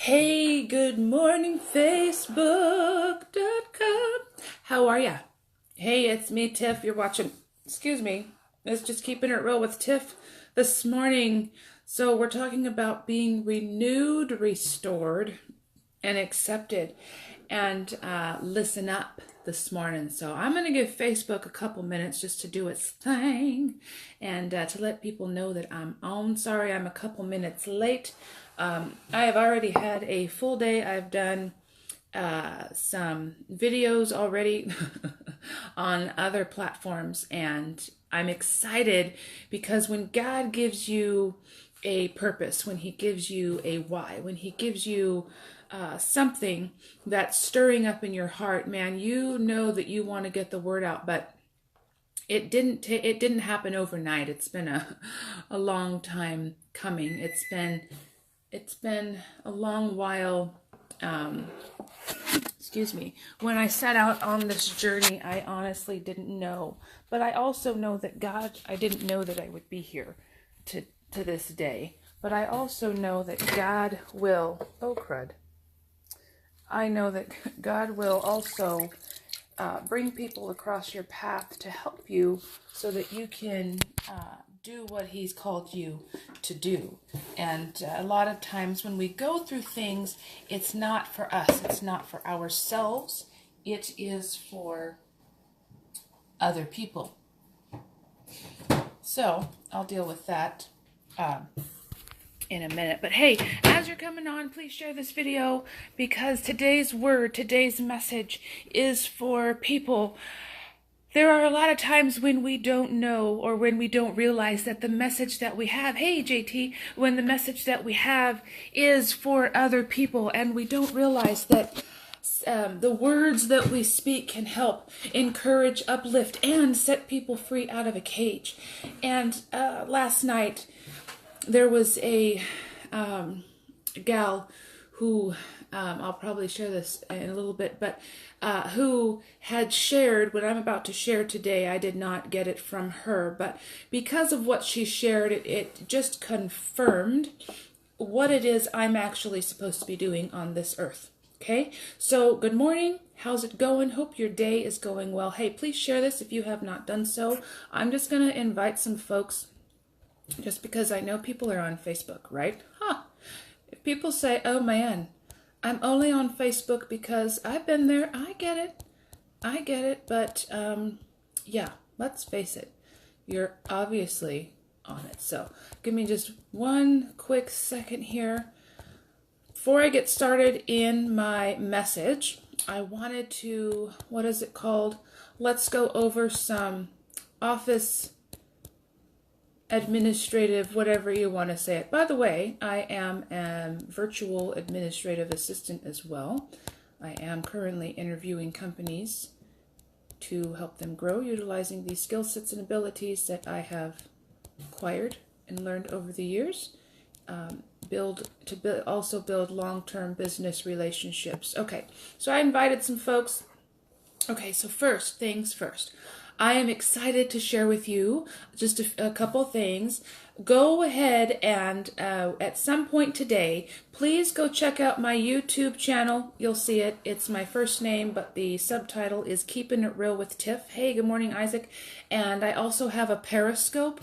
Hey, good morning, Facebook.com. How are ya? Hey, it's me, Tiff. You're watching, excuse me, it's just keeping it real with Tiff this morning. So, we're talking about being renewed, restored, and accepted. And listen up this morning. So, I'm going to give Facebook a couple minutes just to do its thing and to let people know that I'm on. Sorry, I'm a couple minutes late. I have already had a full day. I've done some videos already on other platforms, and I'm excited because when God gives you a purpose, when He gives you a why, when He gives you something that's stirring up in your heart, man, you know that you want to get the word out, but it didn't happen overnight. It's been a long time coming. It's been a long while. Excuse me. When I set out on this journey, I honestly didn't know. But I also know that I didn't know that I would be here to this day. But I also know that God will, oh crud. I know that God will also bring people across your path to help you so that you can do what He's called you to do. And a lot of times when we go through things, it's not for us, it's not for ourselves, it is for other people. So I'll deal with that in a minute. But hey, as you're coming on, please share this video because today's word, today's message is for people. There are a lot of times when we don't know or when we don't realize that the message that we have, hey JT, when the message that we have is for other people and we don't realize that the words that we speak can help encourage, uplift, and set people free out of a cage. And last night there was a gal who I'll probably share this in a little bit, but who had shared what I'm about to share today. I did not get it from her, but because of what she shared, it just confirmed what it is I'm actually supposed to be doing on this earth. Okay, so good morning. How's it going? Hope your day is going well. Hey, please share this if you have not done so. I'm just going to invite some folks just because I know people are on Facebook, right? If people say, oh man, I'm only on Facebook because I've been there, I get it, but yeah, let's face it, you're obviously on it. So give me just one quick second here. Before I get started in my message, I wanted to, what is it called? Let's go over some office administrative, whatever you want to say it. By the way, I am a virtual administrative assistant as well. I am currently interviewing companies to help them grow utilizing these skill sets and abilities that I have acquired and learned over the years. Also build long-term business relationships. Okay, so I invited some folks. Okay, so first things first. I am excited to share with you just a couple things. Go ahead and at some point today, please go check out my YouTube channel. You'll see it. It's my first name, but the subtitle is Keeping It Real with Tiff. Hey, good morning, Isaac. And I also have a Periscope.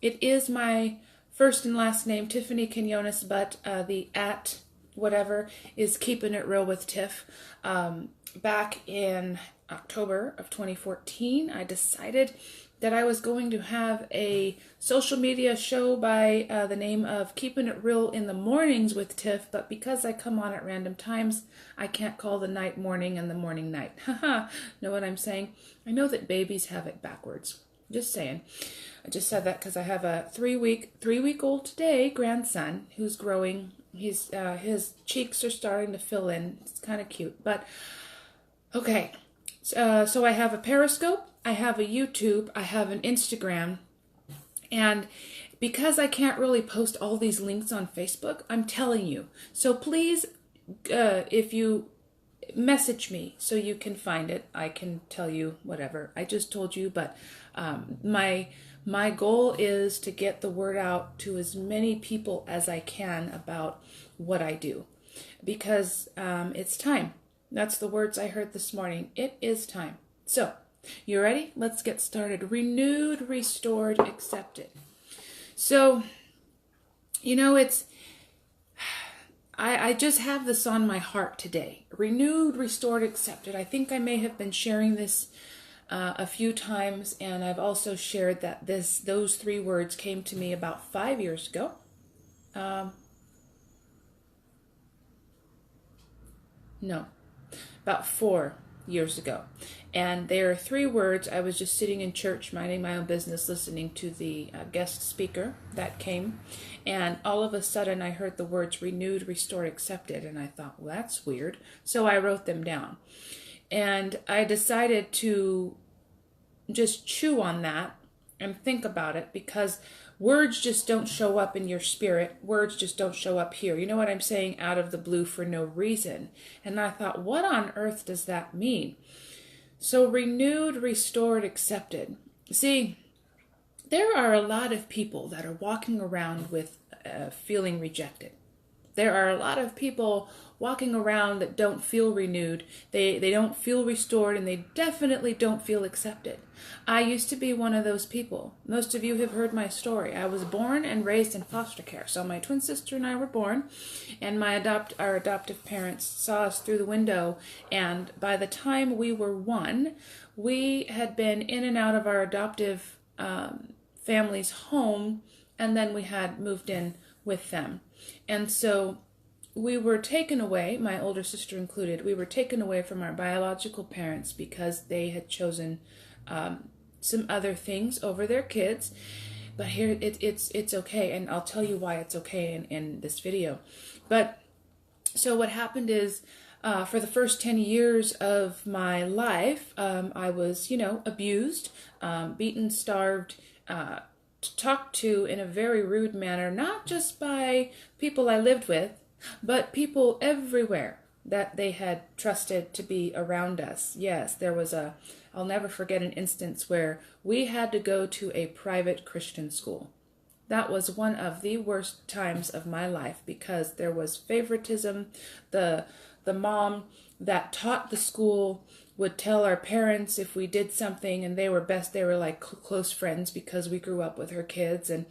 It is my first and last name, Tiffany Quinones, but the at whatever is Keeping It Real with Tiff. Back in October of 2014, I decided that I was going to have a social media show by the name of Keeping It Real in the Mornings with Tiff, but because I come on at random times, I can't call the night morning and the morning night. Haha, know what I'm saying? I know that babies have it backwards. Just saying. I just said that because I have a three week old today grandson who's growing. His cheeks are starting to fill in. It's kind of cute, but okay. So I have a Periscope, I have a YouTube, I have an Instagram, and because I can't really post all these links on Facebook, I'm telling you. So please, if you message me so you can find it, I can tell you whatever. I just told you, but my goal is to get the word out to as many people as I can about what I do. because it's time. That's the words I heard this morning. It is time. So, you ready? Let's get started. Renewed, restored, accepted. So, it's, I just have this on my heart today. Renewed, restored, accepted. I think I may have been sharing this a few times, and I've also shared that those three words came to me about 5 years ago. No, about 4 years ago. And there are three words. I was just sitting in church, minding my own business, listening to the guest speaker that came. And all of a sudden, I heard the words renewed, restored, accepted. And I thought, well, that's weird. So I wrote them down. And I decided to just chew on that and think about it, because words just don't show up in your spirit. Words just don't show up here. You know what I'm saying? Out of the blue for no reason. And I thought, what on earth does that mean? So renewed, restored, accepted. See, there are a lot of people that are walking around with feeling rejected. There are a lot of people walking around that don't feel renewed. They don't feel restored, and they definitely don't feel accepted. I used to be one of those people. Most of you have heard my story. I was born and raised in foster care. So my twin sister and I were born, and our adoptive parents saw us through the window, and by the time we were 1, we had been in and out of our adoptive family's home, and then we had moved in with them. And so we were taken away, my older sister included, we were taken away from our biological parents because they had chosen some other things over their kids. But here it's okay, and I'll tell you why it's okay in this video. But so what happened is, for the first 10 years of my life, I was, abused, beaten, starved, talked to in a very rude manner, not just by people I lived with, but people everywhere that they had trusted to be around us. Yes, there was I'll never forget an instance where we had to go to a private Christian school. That was one of the worst times of my life, because there was favoritism. The mom that taught the school would tell our parents if we did something, and they were like close friends because we grew up with her kids, and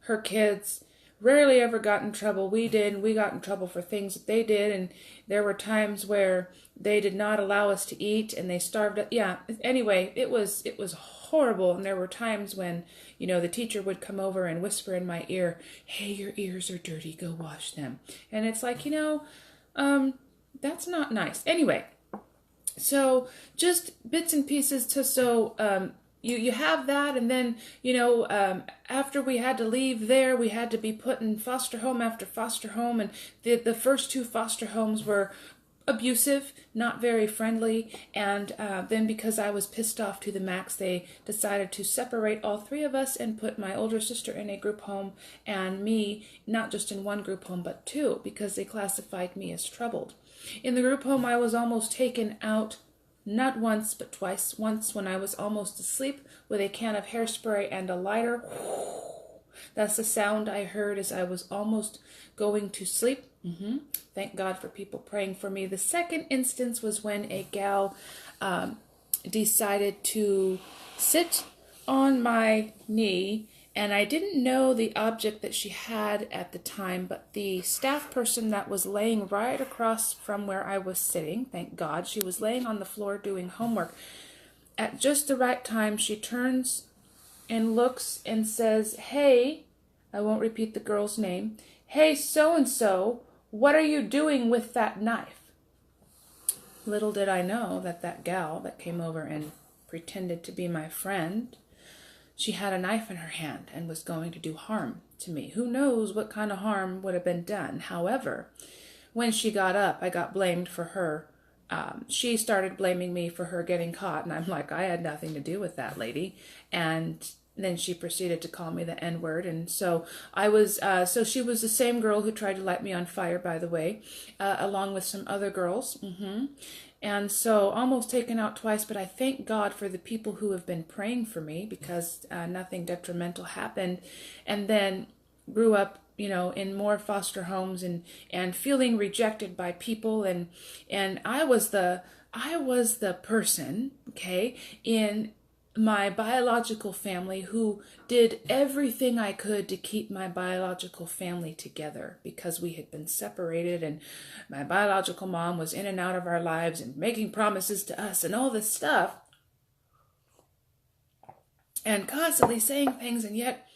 her kids rarely ever got in trouble. We did, and we got in trouble for things that they did, and there were times where they did not allow us to eat, and they starved us. Yeah, anyway, it was horrible, and there were times when, the teacher would come over and whisper in my ear, "Hey, your ears are dirty, go wash them." And it's like, that's not nice. Anyway, so just bits and pieces you have that, and then, after we had to leave there, we had to be put in foster home after foster home, and the first 2 foster homes were abusive, not very friendly, and then because I was pissed off to the max, they decided to separate all 3 of us and put my older sister in a group home, and me not just in one group home, but 2, because they classified me as troubled. In the group home, I was almost taken out, not once, but twice. Once when I was almost asleep with a can of hairspray and a lighter. That's the sound I heard as I was almost going to sleep. Thank God for people praying for me. The second instance was when a gal decided to sit on my knee, and I didn't know the object that she had at the time, but the staff person that was laying right across from where I was sitting, thank God, she was laying on the floor doing homework. At just the right time, she turns and looks and says, "Hey," I won't repeat the girl's name, "Hey, so-and-so, what are you doing with that knife?" Little did I know that gal that came over and pretended to be my friend, she had a knife in her hand and was going to do harm to me. Who knows what kind of harm would have been done. However, when she got up, I got blamed for her. She started blaming me for her getting caught, and I'm like, I had nothing to do with that lady. And then she proceeded to call me the N-word, and so I was, so she was the same girl who tried to light me on fire, by the way, along with some other girls. And so almost taken out twice, but I thank God for the people who have been praying for me, because nothing detrimental happened. And then grew up in more foster homes and feeling rejected by people, and I was the person, okay, in my biological family who did everything I could to keep my biological family together because we had been separated, and my biological mom was in and out of our lives and making promises to us and all this stuff and constantly saying things. And yet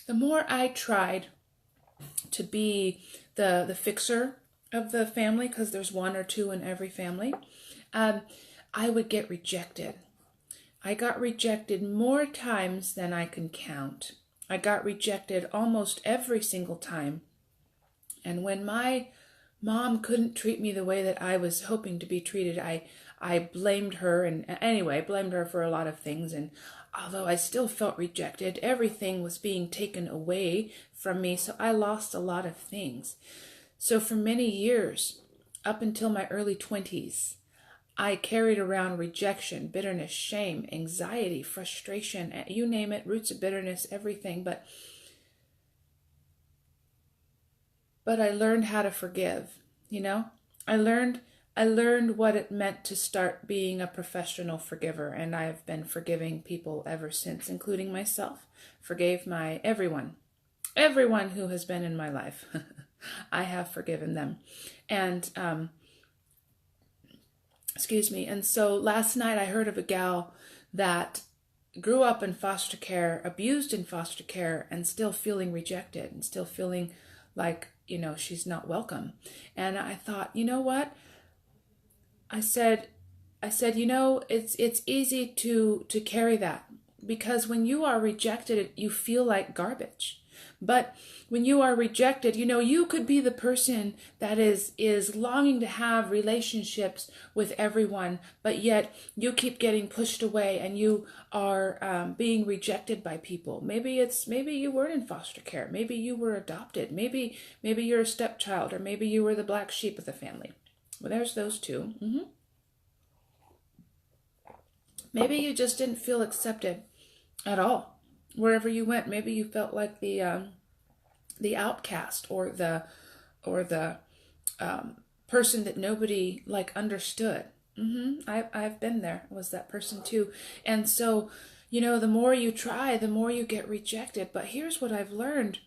the more I tried to be the fixer of the family, because there's one or two in every family, I would get rejected. I got rejected more times than I can count. I got rejected almost every single time. And when my mom couldn't treat me the way that I was hoping to be treated, I blamed her, and anyway, blamed her for a lot of things. And although I still felt rejected, everything was being taken away from me, so I lost a lot of things. So for many years, up until my early 20s, I carried around rejection, bitterness, shame, anxiety, frustration, you name it, roots of bitterness, everything. But I learned how to forgive, I learned what it meant to start being a professional forgiver, and I've been forgiving people ever since, including myself. Forgave everyone who has been in my life. I have forgiven them. And excuse me. And so last night I heard of a gal that grew up in foster care, abused in foster care, and still feeling rejected and still feeling like, she's not welcome. And I thought, you know what? I said, it's easy to carry that, because when you are rejected, you feel like garbage. But when you are rejected, you could be the person that is longing to have relationships with everyone, but yet you keep getting pushed away and you are being rejected by people. Maybe you weren't in foster care. Maybe you were adopted. Maybe you're a stepchild, or maybe you were the black sheep of the family. Well, there's those two. Maybe you just didn't feel accepted at all. Wherever you went, maybe you felt like the outcast, or the person that nobody understood. I've been there. I was that person too. And so, the more you try, the more you get rejected. But here's what I've learned.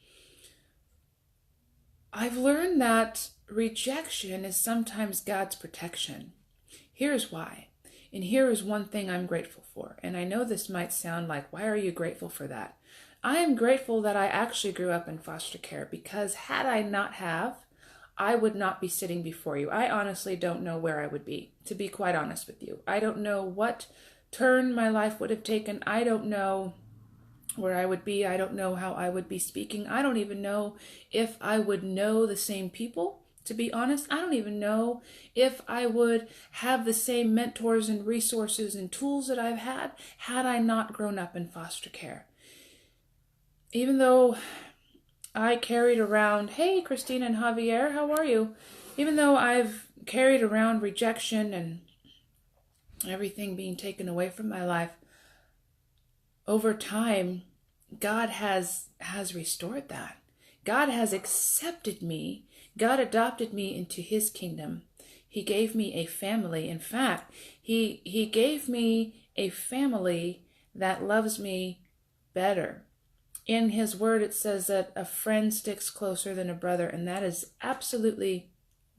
I've learned that rejection is sometimes God's protection. Here's why. And here is one thing I'm grateful for. And I know this might sound like, why are you grateful for that? I am grateful that I actually grew up in foster care, because had I not have, I would not be sitting before you. I honestly don't know where I would be, to be quite honest with you. I don't know what turn my life would have taken. I don't know where I would be. I don't know how I would be speaking. I don't even know if I would know the same people. To be honest, I don't even know if I would have the same mentors and resources and tools that I've had I not grown up in foster care. Even though I carried around, hey, Christina and Javier, how are you? Even though I've carried around rejection and everything being taken away from my life, over time, God has restored that. God has accepted me. God adopted me into his kingdom. He gave me a family. In fact, he gave me a family that loves me better. In his word, it says that a friend sticks closer than a brother, and that is absolutely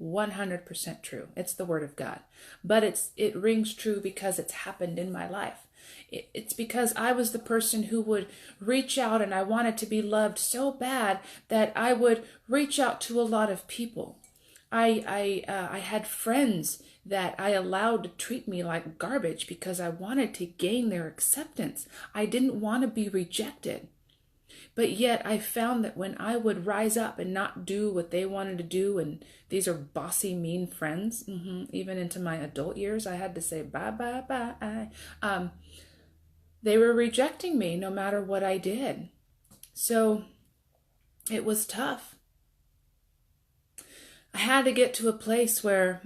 100% true. It's the word of God. But it rings true because it's happened in my life. It's because I was the person who would reach out, and I wanted to be loved so bad that I would reach out to a lot of people. I had friends that I allowed to treat me like garbage because I wanted to gain their acceptance. I didn't want to be rejected. But yet I found that when I would rise up and not do what they wanted to do, and these are bossy, mean friends, even into my adult years, I had to say bye, bye, bye. They were rejecting me no matter what I did. So it was tough. I had to get to a place where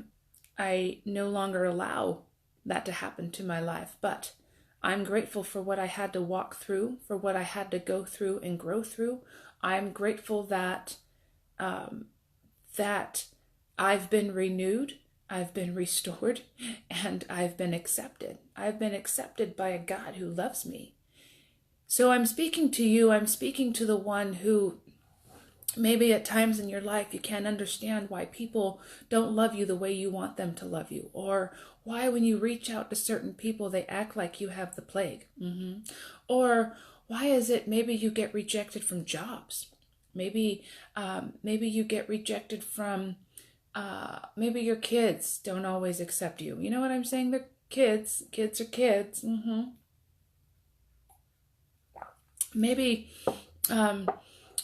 I no longer allow that to happen to my life. But I'm grateful for what I had to walk through, for what I had to go through and grow through. I'm grateful that that I've been renewed, I've been restored, and I've been accepted. I've been accepted by a God who loves me. So I'm speaking to you, I'm speaking to the one who maybe at times in your life you can't understand why people don't love you the way you want them to love you, or why when you reach out to certain people they act like you have the plague. Or why is it maybe you get rejected from jobs? Maybe you get rejected from maybe your kids don't always accept you. You know what I'm saying? They're kids. Kids are kids. Maybe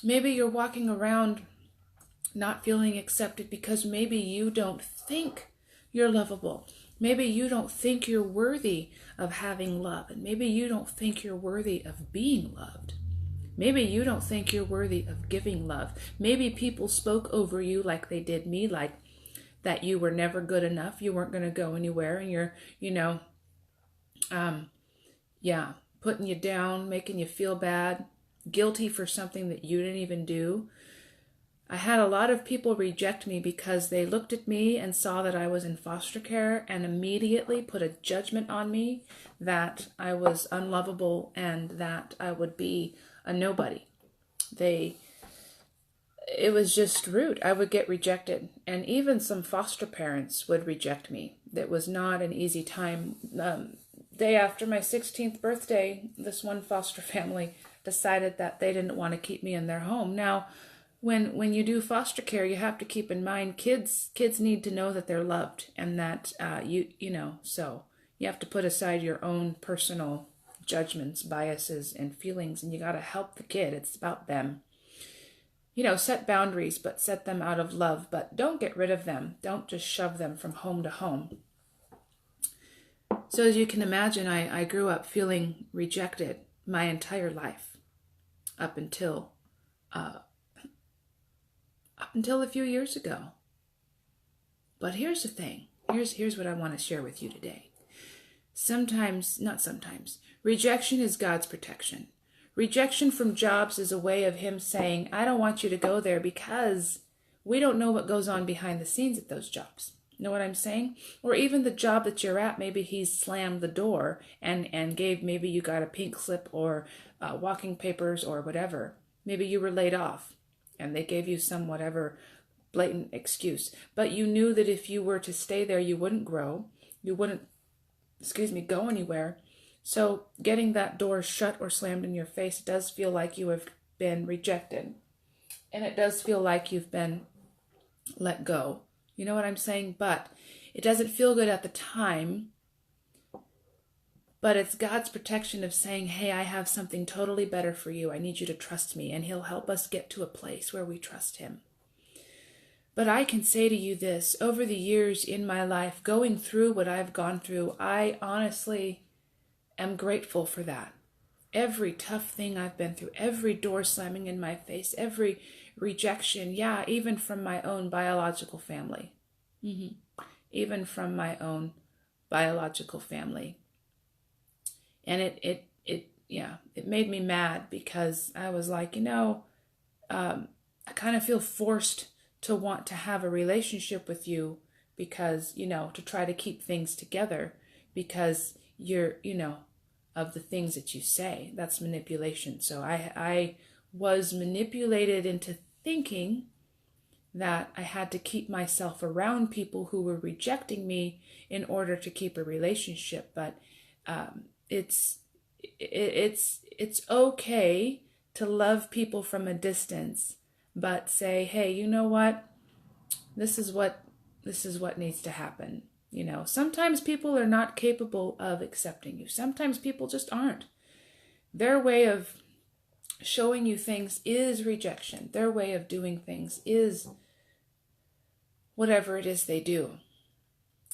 maybe you're walking around not feeling accepted because maybe you don't think you're lovable. Maybe you don't think you're worthy of having love. And maybe you don't think you're worthy of being loved. Maybe you don't think you're worthy of giving love. Maybe people spoke over you like they did me, like that you were never good enough, you weren't going to go anywhere, and you're, putting you down, making you feel bad, guilty for something that you didn't even do. I had a lot of people reject me because they looked at me and saw that I was in foster care and immediately put a judgment on me that I was unlovable and that I would be a nobody. It was just rude. I would get rejected, and even some foster parents would reject me. That was not an easy time. Day after my 16th birthday, this one foster family decided that they didn't want to keep me in their home. Now, when you do foster care, you have to keep in mind kids need to know that they're loved, and that so you have to put aside your own personal judgments, biases, and feelings, and you got to help the kid. It's about them. Set boundaries, but set them out of love, but don't get rid of them. Don't just shove them from home to home. So as you can imagine, I grew up feeling rejected my entire life up until a few years ago. But here's the thing. Here's what I want to share with you today. Rejection is God's protection. Rejection from jobs is a way of him saying, I don't want you to go there because we don't know what goes on behind the scenes at those jobs. You know what I'm saying? Or even the job that you're at, maybe he's slammed the door and maybe you got a pink slip or walking papers or whatever. Maybe you were laid off and they gave you some whatever blatant excuse. But you knew that if you were to stay there, you wouldn't grow. You wouldn't, go anywhere. So getting that door shut or slammed in your face does feel like you have been rejected. And it does feel like you've been let go. You know what I'm saying? But it doesn't feel good at the time. But it's God's protection of saying, hey, I have something totally better for you. I need you to trust me. And he'll help us get to a place where we trust him. But I can say to you this, over the years in my life, going through what I've gone through, I honestly am grateful for that. Every tough thing I've been through, every door slamming in my face, every rejection, even from my own biological family. Even from my own biological family. And it made me mad because I was like, I kind of feel forced to want to have a relationship with you because, to try to keep things together because you're, of the things that you say. That's manipulation. So I was manipulated into thinking that I had to keep myself around people who were rejecting me in order to keep a relationship. But it's okay to love people from a distance, but say, hey, you know what? This is what needs to happen. Sometimes people are not capable of accepting you. Sometimes people just aren't. Their way of showing you things is rejection. Their way of doing things is whatever it is they do.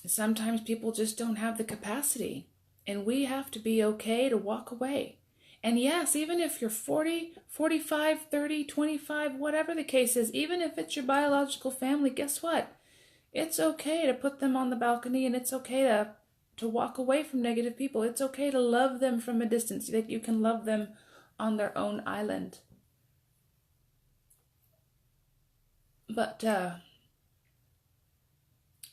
Sometimes people just don't have the capacity, and we have to be okay to walk away. And yes, even if you're 40, 45, 30, 25, whatever the case is, even if it's your biological family, guess what? It's okay to put them on the balcony, and it's okay to walk away from negative people. It's okay to love them from a distance, that you can love them on their own island. But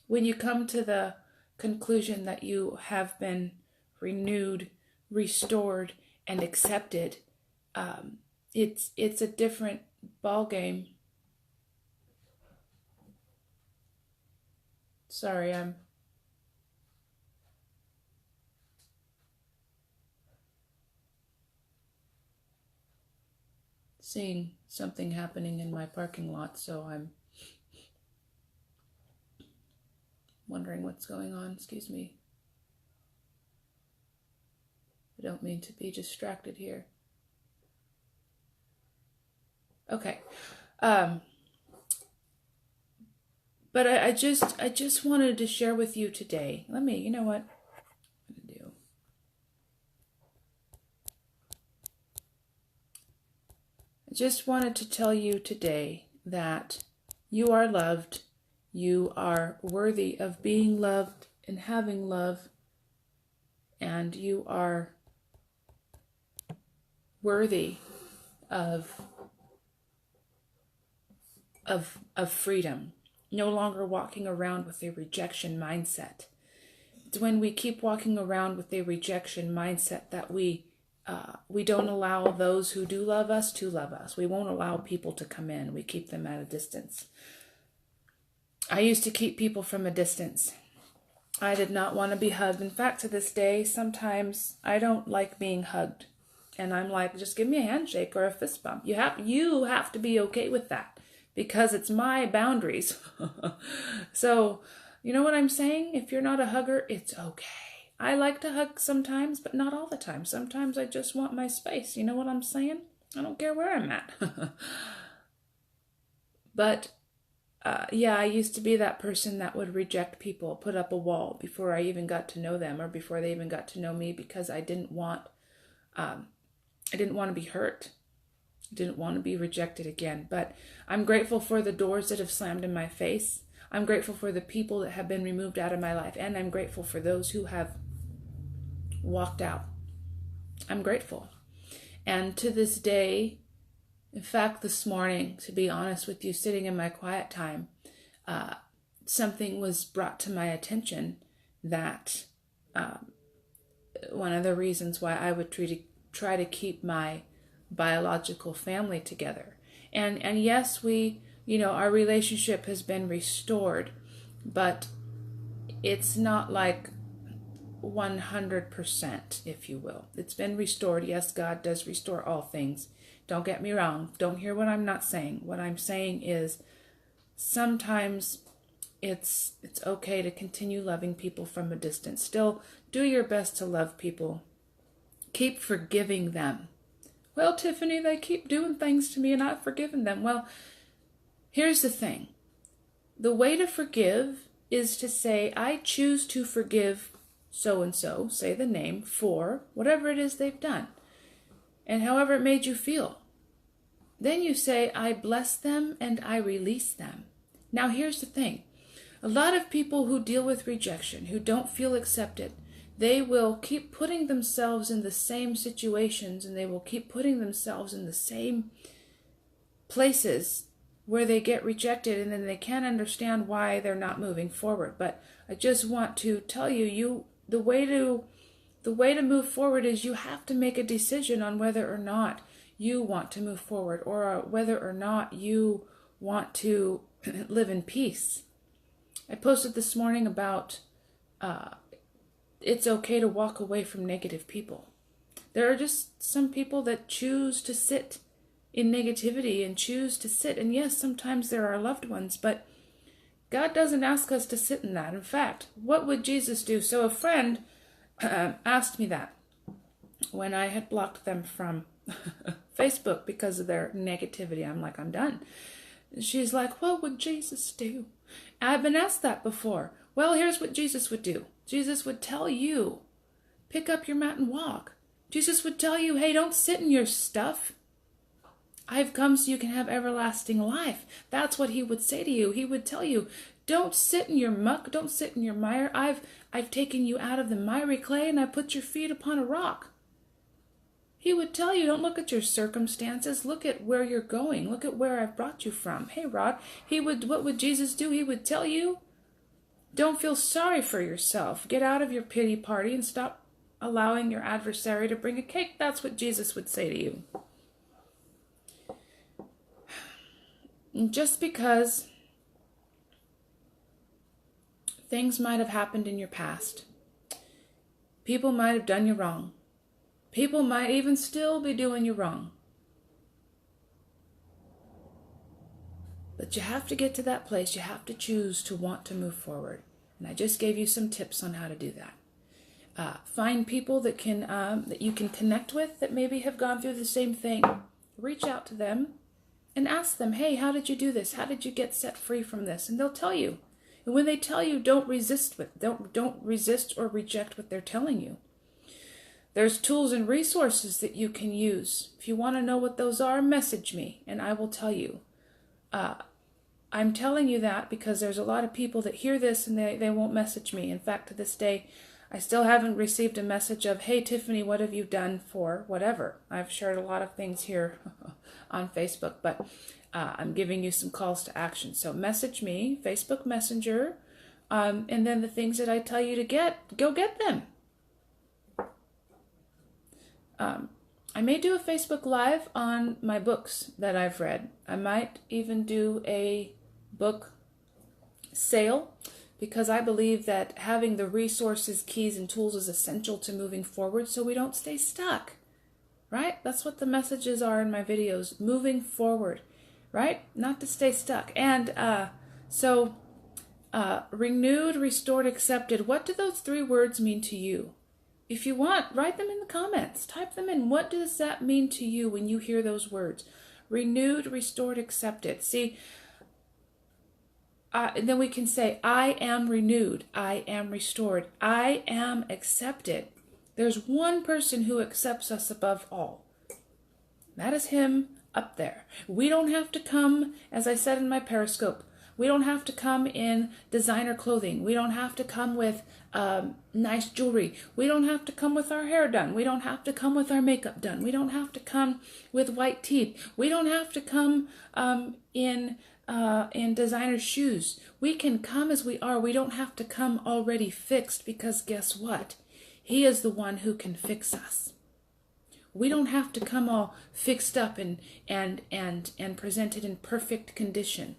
when you come to the conclusion that you have been renewed, restored, and accepted, it's a different ball game. Sorry, I'm seeing something happening in my parking lot, so I'm wondering what's going on. Excuse me. I don't mean to be distracted here. Okay. But I just wanted to share with you today. You know what I'm gonna do? I just wanted to tell you today that you are loved. You are worthy of being loved and having love. And you are worthy of freedom. No longer walking around with a rejection mindset. It's when we keep walking around with a rejection mindset that we don't allow those who do love us to love us. We won't allow people to come in. We keep them at a distance. I used to keep people from a distance. I did not want to be hugged. In fact, to this day, sometimes I don't like being hugged. And I'm like, just give me a handshake or a fist bump. You have to be okay with that, because it's my boundaries. So, you know what I'm saying? If you're not a hugger, it's okay. I like to hug sometimes, but not all the time. Sometimes I just want my space. You know what I'm saying? I don't care where I'm at. But, yeah, I used to be that person that would reject people, put up a wall before I even got to know them or before they even got to know me, because I didn't want to be hurt. I didn't want to be rejected again. But I'm grateful for the doors that have slammed in my face. I'm grateful for the people that have been removed out of my life. And I'm grateful for those who have walked out. I'm grateful. And to this day, in fact, this morning, to be honest with you, sitting in my quiet time, something was brought to my attention that one of the reasons why I would try to keep my biological family together. And yes, our relationship has been restored, but it's not like 100%, if you will. It's been restored. Yes, God does restore all things. Don't get me wrong. Don't hear what I'm not saying. What I'm saying is sometimes it's okay to continue loving people from a distance. Still, do your best to love people. Keep forgiving them. Well, Tiffany, they keep doing things to me and I've forgiven them. Well, here's the thing. The way to forgive is to say, I choose to forgive so-and-so, say the name, for whatever it is they've done, and however it made you feel. Then you say, I bless them and I release them. Now, here's the thing. A lot of people who deal with rejection, who don't feel accepted, they will keep putting themselves in the same situations, and they will keep putting themselves in the same places where they get rejected, and then they can't understand why they're not moving forward. But I just want to tell you, the way to move forward is you have to make a decision on whether or not you want to move forward, or whether or not you want to live in peace. I posted this morning about it's okay to walk away from negative people. There are just some people that choose to sit in negativity and choose to sit. And yes, sometimes there are loved ones, but God doesn't ask us to sit in that. In fact, what would Jesus do? So a friend asked me that when I had blocked them from Facebook because of their negativity. I'm like, I'm done. She's like, what would Jesus do? I've been asked that before. Well, here's what Jesus would do. Jesus would tell you, pick up your mat and walk. Jesus would tell you, hey, don't sit in your stuff. I've come so you can have everlasting life. That's what he would say to you. He would tell you, don't sit in your muck, don't sit in your mire. I've taken you out of the miry clay and I put your feet upon a rock. He would tell you, don't look at your circumstances. Look at where you're going. Look at where I've brought you from. Hey, Rod, what would Jesus do? He would tell you, don't feel sorry for yourself. Get out of your pity party and stop allowing your adversary to bring a cake. That's what Jesus would say to you. And just because things might have happened in your past, people might have done you wrong. People might even still be doing you wrong. But you have to get to that place. You have to choose to want to move forward. And I just gave you some tips on how to do that. Find people that you can connect with that maybe have gone through the same thing. Reach out to them and ask them, hey, how did you do this? How did you get set free from this? And they'll tell you. And when they tell you, don't resist or reject what they're telling you. There's tools and resources that you can use. If you want to know what those are, message me and I will tell you. I'm telling you that because there's a lot of people that hear this and they won't message me. In fact, to this day, I still haven't received a message of, hey, Tiffany, what have you done for whatever? I've shared a lot of things here on Facebook, but I'm giving you some calls to action. So message me, Facebook Messenger, and then the things that I tell you to get, go get them. I may do a Facebook Live on my books that I've read. I might even do a book sale because I believe that having the resources, keys, and tools is essential to moving forward so we don't stay stuck, right? That's what the messages are in my videos, moving forward, right? Not to stay stuck. And renewed, restored, accepted. What do those 3 words mean to you? If you want, write them in the comments. Type them in. What does that mean to you when you hear those words? Renewed, restored, accepted. See, and then we can say, I am renewed. I am restored. I am accepted. There's one person who accepts us above all. That is him up there. We don't have to come, as I said in my Periscope, we don't have to come in designer clothing. We don't have to come with nice jewelry. We don't have to come with our hair done. We don't have to come with our makeup done. We don't have to come with white teeth. We don't have to come in designer shoes. We can come as we are. We don't have to come already fixed because guess what? He is the one who can fix us. We don't have to come all fixed up and presented in perfect condition.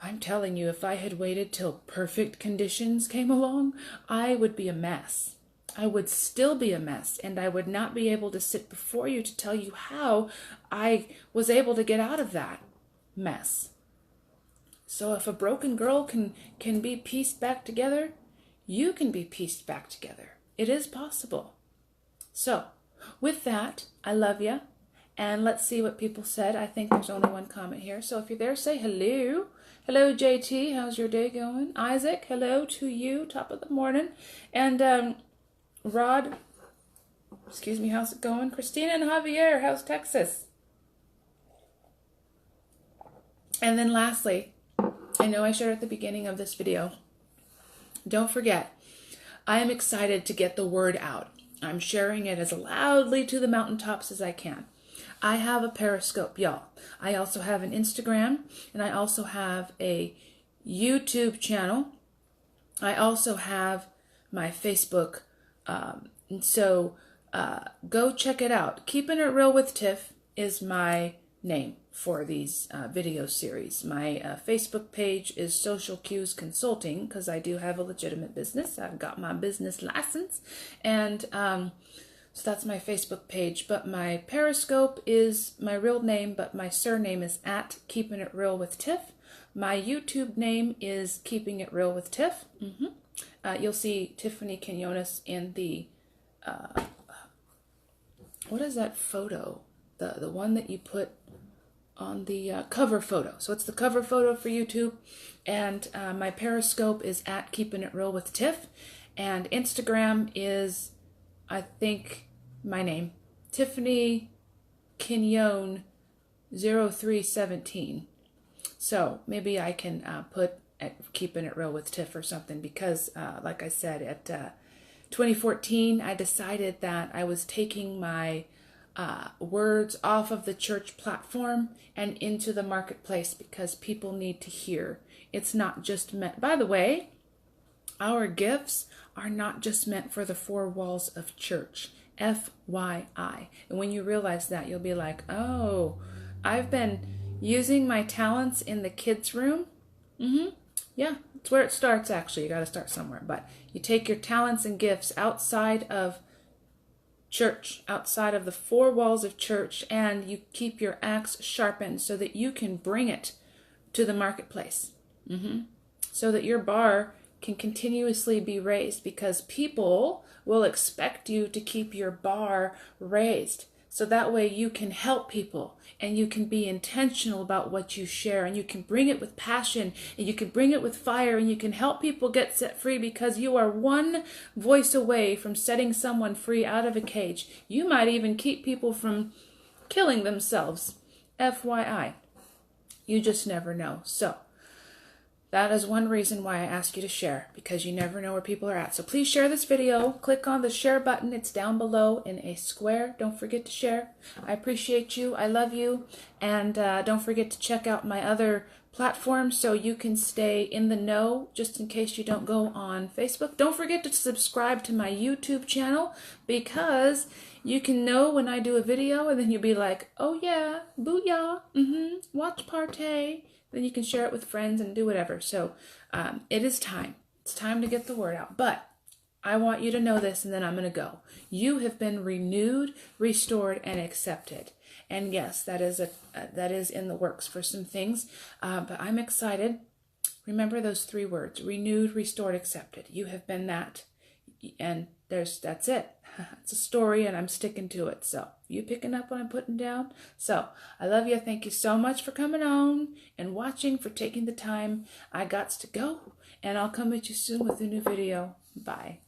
I'm telling you, if I had waited till perfect conditions came along, I would be a mess. I would still be a mess, and I would not be able to sit before you to tell you how I was able to get out of that mess. So if a broken girl can be pieced back together, you can be pieced back together. It is possible. So with that, I love you, and let's see what people said. I think there's only one comment here. So if you're there, say hello. Hello, JT. How's your day going? Isaac, hello to you. Top of the morning. And Rod, excuse me, how's it going? Christina and Javier, how's Texas? And then lastly, I know I shared at the beginning of this video, don't forget, I am excited to get the word out. I'm sharing it as loudly to the mountaintops as I can. I have a Periscope, y'all. I also have an Instagram, and I also have a YouTube channel. I also have my Facebook. So go check it out. Keeping It Real with Tiff is my name for these video series. My Facebook page is Social Cues Consulting because I do have a legitimate business. I've got my business license, and so that's my Facebook page. But my Periscope is my real name, but my surname is at Keeping It Real with Tiff. My YouTube name is Keeping It Real with Tiff. You'll see Tiffany Quinones in the what is that photo? The one that you put on the cover photo. So it's the cover photo for YouTube. And my Periscope is at Keeping It Real with Tiff. And Instagram is, I think, my name, Tiffany Quinones 0317. So maybe I can put at Keeping It Real with Tiff or something because, like I said, 2014, I decided that I was taking my words off of the church platform and into the marketplace because people need to hear. It's not just meant, by the way, our gifts are not just meant for the four walls of church. FYI. And when you realize that, you'll be like, oh, I've been using my talents in the kids' room. Yeah, it's where it starts, actually. You got to start somewhere. But you take your talents and gifts outside of church, outside of the four walls of church, and you keep your axe sharpened so that you can bring it to the marketplace. So that your bar can continuously be raised, because people will expect you to keep your bar raised. So that way you can help people and you can be intentional about what you share, and you can bring it with passion and you can bring it with fire, and you can help people get set free, because you are one voice away from setting someone free out of a cage. You might even keep people from killing themselves. FYI. You just never know. So that is one reason why I ask you to share, because you never know where people are at. So please share this video. Click on the share button. It's down below in a square. Don't forget to share. I appreciate you. I love you. And don't forget to check out my other platforms so you can stay in the know, just in case you don't go on Facebook. Don't forget to subscribe to my YouTube channel, because you can know when I do a video, and then you'll be like, oh yeah, booyah, watch partay. Then you can share it with friends and do whatever. So it is time. It's time to get the word out. But I want you to know this, and then I'm going to go. You have been renewed, restored, and accepted. And yes, that is in the works for some things. But I'm excited. Remember those three words: renewed, restored, accepted. You have been that. And that's it. It's a story, and I'm sticking to it. So you picking up what I'm putting down? So I love you. Thank you so much for coming on and watching, for taking the time. I got to go, and I'll come at you soon with a new video. Bye.